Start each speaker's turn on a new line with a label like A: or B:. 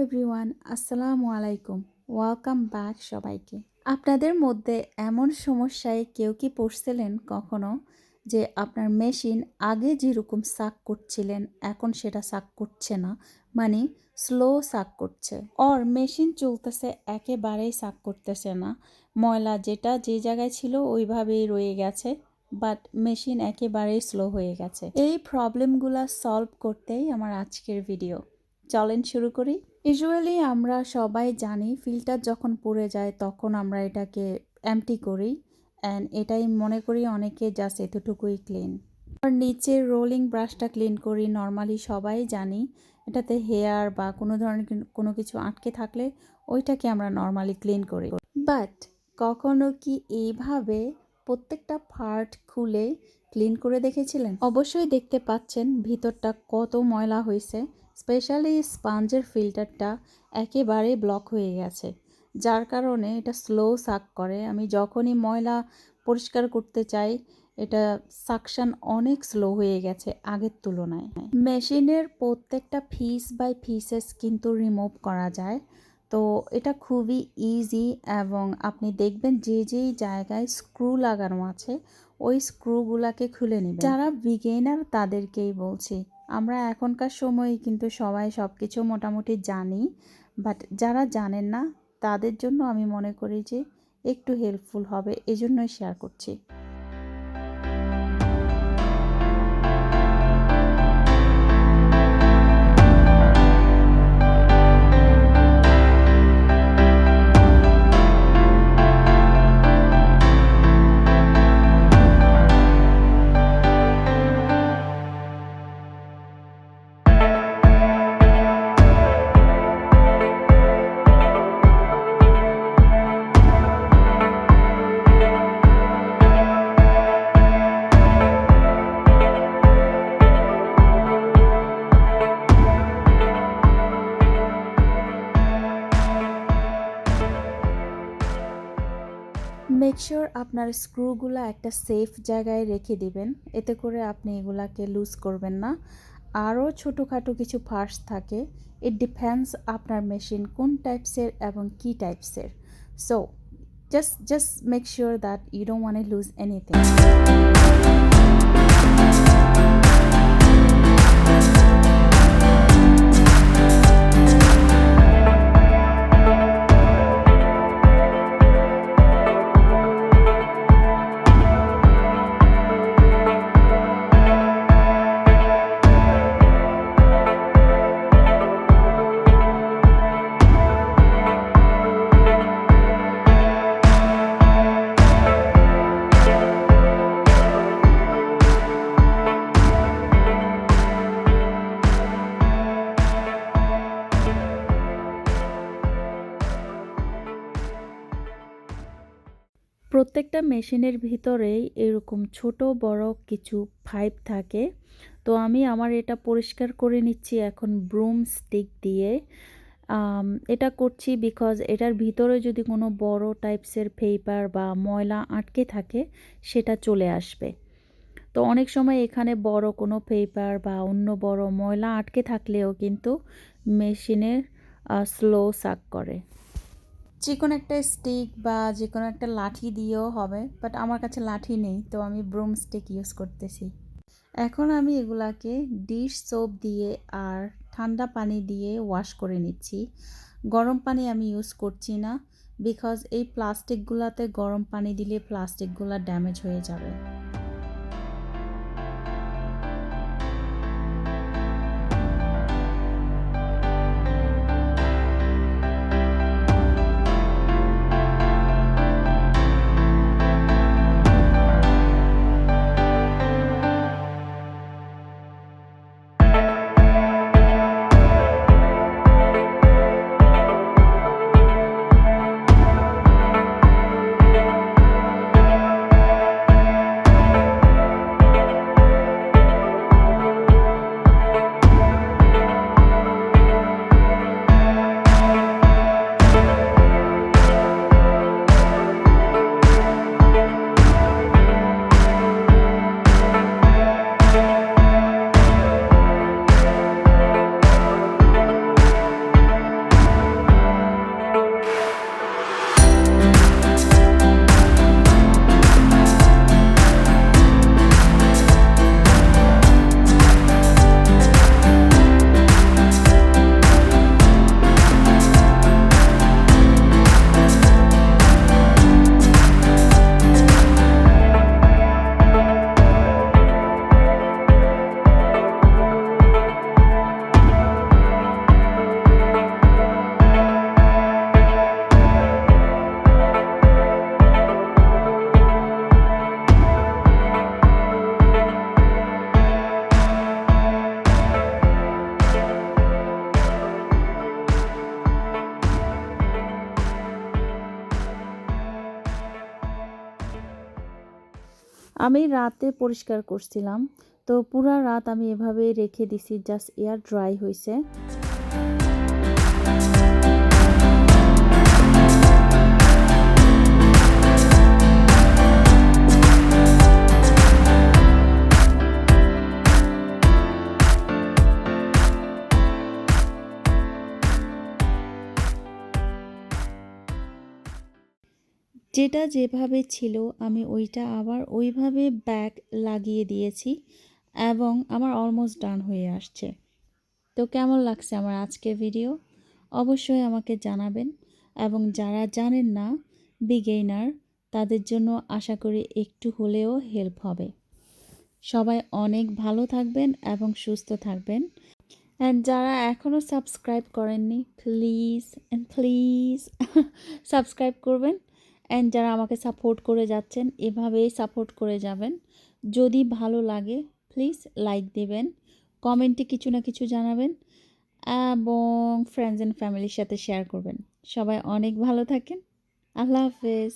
A: Everyone, আসসালামুয়ালাইকুম। Welcome back সবাইকে। আপনাদের মধ্যে এমন সমস্যায় কেউ কি পড়ছিলেন কখনো যে আপনার মেশিন আগে যেরকম সাক করছিলেন এখন সেটা সাক করছে না, মানে স্লো সাক করছে, আর মেশিন চলতেছে একেবারেই সাক করতেছে না, ময়লা যেটা যে জায়গায় ছিল ওইভাবেই রয়ে গেছে, বাট মেশিন একেবারেই স্লো হয়ে গেছে। এই প্রবলেমগুলো সলভ করতেই আমার আজকের ভিডিও। চলেন শুরু করি। ইউজুয়ালি আমরা সবাই জানি ফিল্টার যখন পড়ে যায় তখন আমরা এটাকে এমটি করি, অ্যান্ড এটাই মনে করি অনেকে জাস্ট এতটুকুই ক্লিন। আর নিচের রোলিং ব্রাশটা ক্লিন করি, নর্মালি সবাই জানি এটাতে হেয়ার বা কোনো ধরনের কোনো কিছু আটকে থাকলে ওইটাকে আমরা নর্মালি ক্লিন করি। বাট কখনো কি এইভাবে প্রত্যেকটা পার্ট খুলে ক্লিন করে দেখেছিলেন? অবশ্যই দেখতে পাচ্ছেন ভিতরটা কত ময়লা হয়েছে, স্পেশালি স্পঞ্জের ফিল্টারটা একেবারে ব্লক হয়ে গেছে, যার কারণে এটা স্লো সাক করে। আমি যখনই ময়লা পরিষ্কার করতে চাই এটা সাকশন অনেক স্লো হয়ে গেছে আগের তুলনায়। মেশিনের প্রত্যেকটা পিস বাই পিসেস কিন্তু রিমুভ করা যায়, তো এটা খুবই ইজি, এবং আপনি দেখবেন যে যেই জায়গায় স্ক্রু লাগানো আছে ওই স্ক্রুগুলাকে খুলে নেবেন। যারা বিগিনার তাদেরকেই বলছি, আমরা এখনকার সময়ে কিন্তু সবাই সব কিছু মোটামুটি জানি, বাট যারা জানেন না তাদের জন্য আমি মনে করি যে একটু হেল্পফুল হবে, এজন্যই শেয়ার করছি। মেক শিওর আপনার স্ক্রুগুলো একটা সেফ জায়গায় রেখে দিবেন, এতে করে আপনি এগুলাকে লুজ করবেন না। আরও ছোটোখাটো কিছু পার্টস থাকে, ইট ডিপেন্ডস আপনার মেশিন কোন টাইপসের এবং কী টাইপসের। So just make sure that you don't want to lose anything. প্রত্যেকটা মেশিনের ভিতরেই এরকম ছোট বড় কিছু পাইপ থাকে, তো আমি আমার এটা পরিষ্কার করে নিচ্ছি এখন ব্রুম স্টিক দিয়ে। এটা করছি বিকজ এটার ভিতরে যদি কোনো বড় টাইপসের পেপার বা ময়লা আটকে থাকে সেটা চলে আসবে। তো অনেক সময় এখানে বড় কোনো পেপার বা অন্য বড় ময়লা আটকে থাকলেও কিন্তু মেশিনের স্লো সাক করে। যে কোনো একটা স্টিক বা যে কোনো একটা লাঠি দিয়েও হবে, বাট আমার কাছে লাঠি নেই, তো আমি ব্রুম স্টিক ইউজ করতেছি। এখন আমি এগুলাকে ডিশ সোপ দিয়ে আর ঠান্ডা পানি দিয়ে ওয়াশ করে নিচ্ছি। গরম পানি আমি ইউজ করছি না, বিকজ এই প্লাস্টিকগুলোতে গরম পানি দিলে প্লাস্টিকগুলো ড্যামেজ হয়ে যাবে। আমি রাতে পরিষ্কার করছিলাম, তো পুরা রাত আমি এভাবে রেখে দিছি, জাস্ট এয়ার ড্রাই হয়েছে। যেটা যেভাবে ছিল আমি ওইটা আবার ওইভাবে ব্যাক লাগিয়ে দিয়েছি এবং আমার অলমোস্ট ডান হয়ে আসছে। তো কেমন লাগছে আমার আজকের ভিডিও অবশ্যই আমাকে জানাবেন, এবং যারা জানেন না বিগিনার তাদের জন্য আশা করি একটু হলেও হেল্প হবে। সবাই অনেক ভালো থাকবেন এবং সুস্থ থাকবেন। অ্যান্ড যারা এখনও সাবস্ক্রাইব করেননি প্লিজ প্লিজ সাবস্ক্রাইব করবেন। অ্যান্ড যারা আমাকে সাপোর্ট করে যাচ্ছেন এভাবেই সাপোর্ট করে যাবেন। যদি ভালো লাগে প্লিজ লাইক দেবেন, কমেন্টে কিছু না কিছু জানাবেন এবং ফ্রেন্ডস অ্যান্ড ফ্যামিলির সাথে শেয়ার করবেন। সবাই অনেক ভালো থাকেন। আল্লাহ হাফেজ।